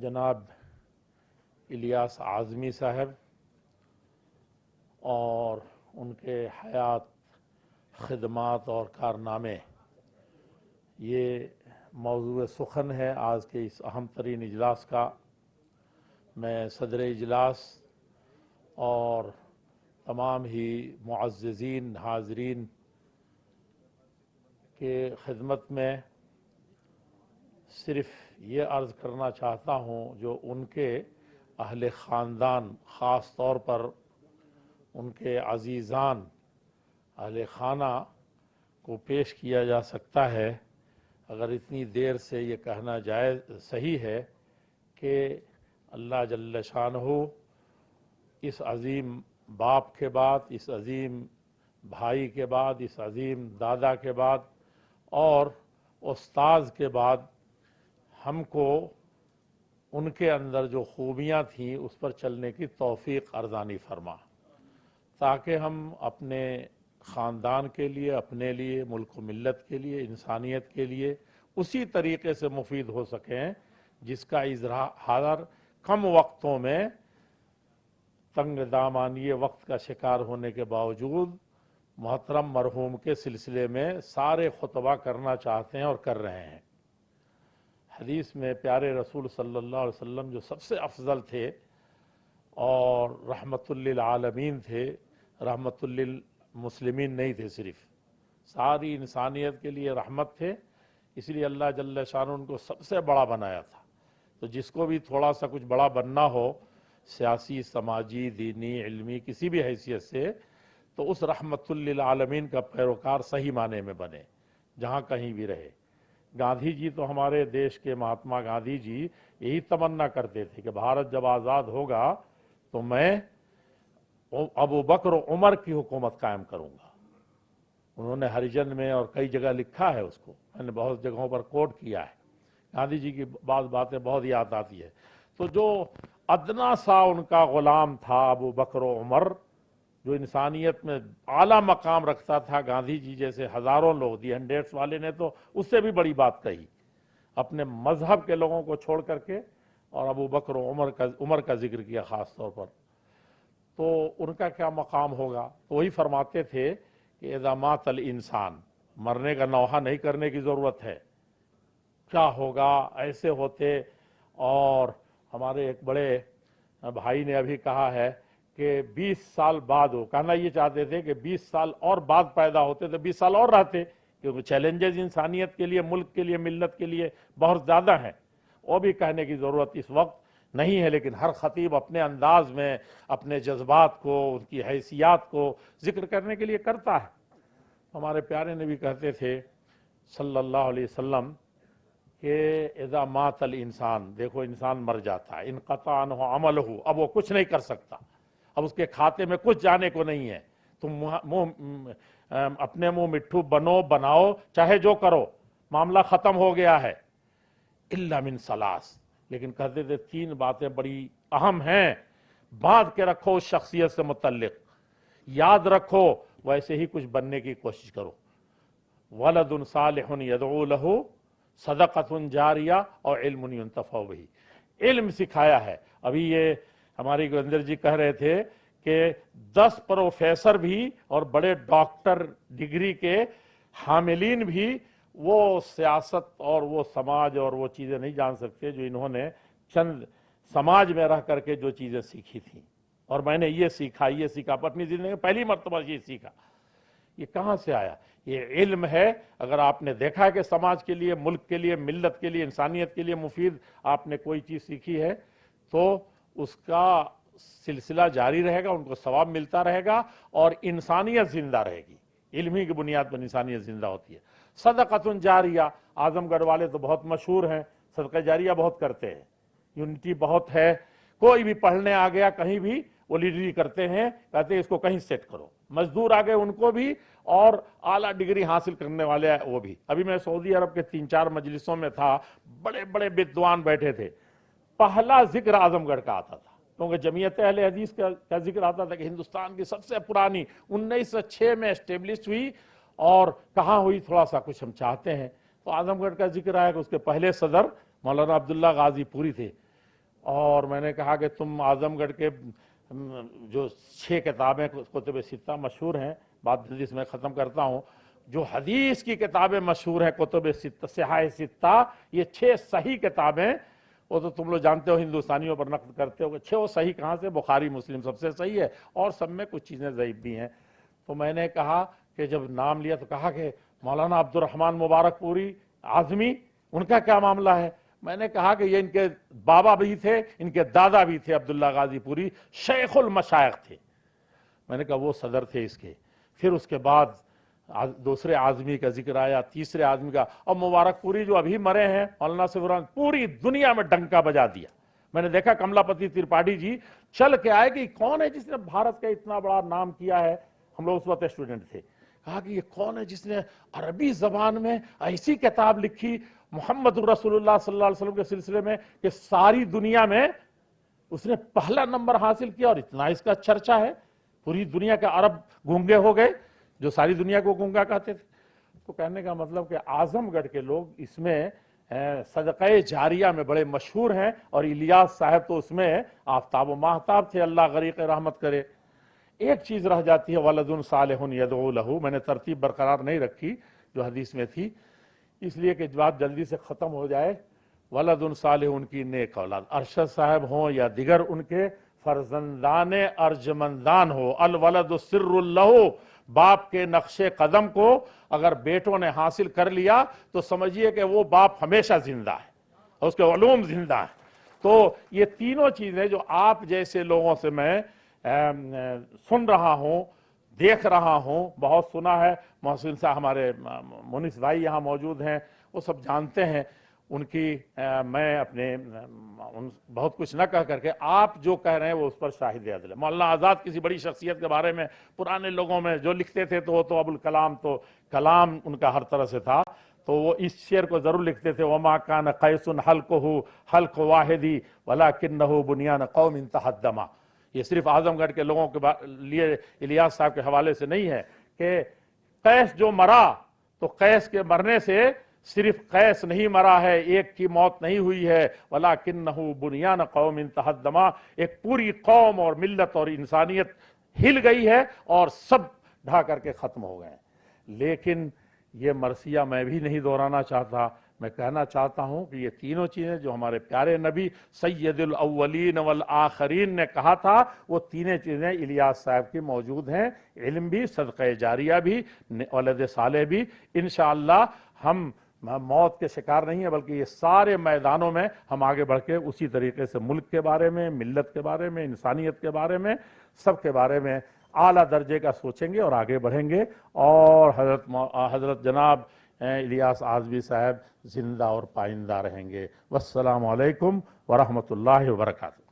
جناب الیاس اعظمی صاحب اور ان کے حیات، خدمات اور کارنامے، یہ موضوع سخن ہے آج کے اس اہم ترین اجلاس کا۔ میں صدر اجلاس اور تمام ہی معززین حاضرین کے خدمت میں صرف یہ عرض کرنا چاہتا ہوں جو ان کے اہل خاندان، خاص طور پر ان کے عزیزان اہل خانہ کو پیش کیا جا سکتا ہے، اگر اتنی دیر سے یہ کہنا جائز صحیح ہے کہ اللہ جل شانہ اس عظیم باپ کے بعد، اس عظیم بھائی کے بعد، اس عظیم دادا کے بعد اور استاذ کے بعد ہم کو ان کے اندر جو خوبیاں تھیں اس پر چلنے کی توفیق ارزانی فرما، تاکہ ہم اپنے خاندان کے لیے، اپنے لیے، ملک و ملت کے لیے، انسانیت کے لیے اسی طریقے سے مفید ہو سکیں جس کا اظہار کم وقتوں میں تنگ دامانی وقت کا شکار ہونے کے باوجود محترم مرحوم کے سلسلے میں سارے خطبہ کرنا چاہتے ہیں اور کر رہے ہیں۔ حدیث میں پیارے رسول صلی اللہ علیہ وسلم جو سب سے افضل تھے اور رحمت للعالمین تھے، رحمت للمسلمین نہیں تھے، صرف ساری انسانیت کے لیے رحمت تھے، اس لیے اللہ جل شانہ ان کو سب سے بڑا بنایا تھا۔ تو جس کو بھی تھوڑا سا کچھ بڑا بننا ہو، سیاسی، سماجی، دینی، علمی، کسی بھی حیثیت سے، تو اس رحمت للعالمین کا پیروکار صحیح معنی میں بنے، جہاں کہیں بھی رہے۔ گاندھی جی تو ہمارے دیش کے مہاتما گاندھی جی یہی تمنا کرتے تھے کہ بھارت جب آزاد ہوگا تو میں ابو بکر و عمر کی حکومت قائم کروں گا۔ انہوں نے ہریجن میں اور کئی جگہ لکھا ہے، اس کو میں نے بہت جگہوں پر کوٹ کیا ہے۔ گاندھی جی کی بعض باتیں بہت یاد آتی ہے۔ تو جو ادنا سا ان کا غلام تھا ابو بکر و عمر، جو انسانیت میں اعلیٰ مقام رکھتا تھا، گاندھی جی جیسے ہزاروں لوگ، دی ہنڈریڈس والے نے تو اس سے بھی بڑی بات کہی، اپنے مذہب کے لوگوں کو چھوڑ کر کے، اور ابو بکر و عمر کا ذکر کیا خاص طور پر۔ تو ان کا کیا مقام ہوگا؟ تو وہی فرماتے تھے کہ اذا مات الانسان، مرنے کا نوحہ نہیں کرنے کی ضرورت ہے، کیا ہوگا ایسے ہوتے۔ اور ہمارے ایک بڑے بھائی نے ابھی کہا ہے کہ 20 سال بعد ہو، کہنا یہ چاہتے تھے کہ 20 سال اور بعد پیدا ہوتے تو 20 سال اور رہتے، کیونکہ چیلنجز انسانیت کے لیے، ملک کے لیے، ملت کے لیے بہت زیادہ ہیں۔ وہ بھی کہنے کی ضرورت اس وقت نہیں ہے، لیکن ہر خطیب اپنے انداز میں اپنے جذبات کو، ان کی حیثیات کو ذکر کرنے کے لیے کرتا ہے۔ ہمارے پیارے نبی کہتے تھے صلی اللہ علیہ وسلم کہ اذا مات الانسان، دیکھو انسان مر جاتا ہے، انقطع عنہ عملہ، اب وہ کچھ نہیں کر سکتا، اب اس کے کھاتے میں کچھ جانے کو نہیں ہے، تم اپنے منہ مٹھو بناؤ، چاہے جو کرو، معاملہ ختم ہو گیا ہے، الا من ثلاث، لیکن کہتے تھے 3 باتیں بڑی اہم ہیں، باندھ کے رکھو اس شخصیت سے متعلق، یاد رکھو، ویسے ہی کچھ بننے کی کوشش کرو۔ ولد صالح یدعو لہ، صدقۃ جاریہ، اور علم ينتفع بہ، علم سکھایا ہے۔ ابھی یہ ہماری گوندر جی کہہ رہے تھے کہ 10 پروفیسر بھی اور بڑے ڈاکٹر ڈگری کے حاملین بھی وہ سیاست اور وہ سماج اور وہ چیزیں نہیں جان سکتے جو انہوں نے چند سماج میں رہ کر کے جو چیزیں سیکھی تھیں۔ اور میں نے یہ سیکھا اپنی زندگی میں پہلی مرتبہ یہ سیکھا۔ یہ کہاں سے آیا؟ یہ علم ہے۔ اگر آپ نے دیکھا کہ سماج کے لیے، ملک کے لیے، ملت کے لیے، انسانیت کے لیے مفید آپ نے کوئی چیز سیکھی ہے تو اس کا سلسلہ جاری رہے گا، ان کو ثواب ملتا رہے گا اور انسانیت زندہ رہے گی۔ علم ہی کی بنیاد پر انسانیت زندہ ہوتی ہے۔ صدقۃ جاریہ، اعظم گڑھ والے تو بہت مشہور ہیں، صدقہ جاریہ بہت کرتے ہیں، یونٹی بہت ہے، کوئی بھی پڑھنے آ گیا کہیں بھی وہ لیڈری کرتے ہیں، کہتے ہیں اس کو کہیں سیٹ کرو، مزدور آ گئے ان کو بھی، اور اعلیٰ ڈگری حاصل کرنے والے وہ بھی۔ ابھی میں سعودی عرب کے 3-4 مجلسوں میں تھا، بڑے بڑے بدعوان بیٹھے تھے، پہلا ذکر اعظم گڑھ کا آتا تھا، کیونکہ جمعیت اہل حدیث کا ذکر آتا تھا کہ ہندوستان کی سب سے پرانی 1906 میں اسٹیبلش ہوئی، اور کہاں ہوئی تھوڑا سا کچھ ہم چاہتے ہیں۔ تو اعظم گڑھ کا ذکر آیا کہ اس کے پہلے صدر مولانا عبداللہ غازی پوری تھے، اور میں نے کہا کہ تم اعظم گڑھ کے جو 6 کتابیں کتب ستہ مشہور ہیں، بات جلدی سے میں ختم کرتا ہوں، جو حدیث کی کتابیں مشہور ہیں کتب ستہ صحاح ستہ، یہ 6 صحیح کتابیں، وہ تو تم لوگ جانتے ہو ہندوستانیوں پر نقد کرتے ہو کہ 6 صحیح کہاں سے؟ بخاری مسلم سب سے صحیح ہے، اور سب میں کچھ چیزیں ضعیف بھی ہیں۔ تو میں نے کہا کہ جب نام لیا تو کہا کہ مولانا عبد الرحمن مبارک پوری اعظمی، ان کا کیا معاملہ ہے؟ میں نے کہا کہ یہ ان کے بابا بھی تھے، ان کے دادا بھی تھے، عبداللہ غازی پوری شیخ المشائخ تھے۔ میں نے کہا وہ صدر تھے اس کے۔ پھر اس کے بعد دوسرے اعظمی کا ذکر آیا، تیسرے اعظمی کا، اور مبارک پوری جو ابھی مرے ہیں مولانا سیف الرحمن، پوری دنیا میں ڈنکا بجا دیا۔ میں نے دیکھا کملا پتی ترپاٹھی جی چل کے آئے کہ کون ہے جس نے بھارت کا اتنا بڑا نام کیا ہے؟ ہم لوگ اس وقت اسٹوڈنٹ تھے۔ کہا کہ یہ کون ہے جس نے عربی زبان میں ایسی کتاب لکھی محمد رسول اللہ صلی اللہ علیہ وسلم کے سلسلے میں کہ ساری دنیا میں اس نے پہلا نمبر حاصل کیا، اور اتنا اس کا چرچا ہے، پوری دنیا کے عرب گونگے ہو گئے جو ساری دنیا کو گونگا کہتے تھے۔ تو کہنے کا مطلب کہ اعظم گڑھ کے لوگ اس میں صدقہ جاریہ میں بڑے مشہور ہیں، اور الیاس صاحب تو اس میں آفتاب و ماہتاب تھے، اللہ غریق رحمت کرے۔ ایک چیز رہ جاتی ہے ولد صالح یدعو لہ، میں نے ترتیب برقرار نہیں رکھی جو حدیث میں تھی، اس لیے کہ بات جلدی سے ختم ہو جائے۔ ولد صالح ان کی نیک اولاد، ارشد صاحب ہوں یا دیگر ان کے فرزندان ارجمندان ہو، الولد سر لہ، باپ کے نقش قدم کو اگر بیٹوں نے حاصل کر لیا تو سمجھیے کہ وہ باپ ہمیشہ زندہ ہے اور اس کے علوم زندہ ہیں۔ تو یہ تینوں چیزیں جو آپ جیسے لوگوں سے میں سن رہا ہوں، دیکھ رہا ہوں، بہت سنا ہے، محسن صاحب ہمارے مونس بھائی یہاں موجود ہیں، وہ سب جانتے ہیں ان کی، میں اپنے بہت کچھ نہ کہہ کر کے آپ جو کہہ رہے ہیں وہ اس پر شاہد عدل ہے۔ مولانا آزاد کسی بڑی شخصیت کے بارے میں پرانے لوگوں میں جو لکھتے تھے تو وہ تو ابوالکلام، تو کلام ان کا ہر طرح سے تھا، تو وہ اس شعر کو ضرور لکھتے تھے، وَمَا كَانَ قَيْسٌ حَلْقُهُ حَلْقُ وَاحِدِ وَلَكِنَّهُ بُنْيَانَ قَوْمٍ تَحَدَّمَ۔ یہ صرف اعظم گڑھ کے لوگوں کے لیے الیاس صاحب کے حوالے سے نہیں ہے کہ قیس جو مرا تو قیس کے مرنے سے صرف قیس نہیں مرا ہے، ایک کی موت نہیں ہوئی ہے، وَلَكِنَّهُ بُنْيَانَ قَوْمٍ تَحَدَّمَ، ایک پوری قوم اور ملت اور انسانیت ہل گئی ہے اور سب ڈھا کر کے ختم ہو گئے۔ لیکن یہ مرثیہ میں بھی نہیں دہرانا چاہتا، میں کہنا چاہتا ہوں کہ یہ تینوں چیزیں جو ہمارے پیارے نبی سید الاولین والآخرین نے کہا تھا، وہ تینیں چیزیں الیاس صاحب کی موجود ہیں، علم بھی، صدقہ جاریہ بھی، ولد صالح بھی۔ انشاءاللہ ہم موت کے شکار نہیں ہیں، بلکہ یہ سارے میدانوں میں ہم آگے بڑھ کے اسی طریقے سے ملک کے بارے میں، ملت کے بارے میں، انسانیت کے بارے میں، سب کے بارے میں اعلیٰ درجے کا سوچیں گے اور آگے بڑھیں گے، اور حضرت جناب الیاس اعظمی صاحب زندہ اور پائندہ رہیں گے۔ والسلام علیکم ورحمۃ اللہ وبرکاتہ۔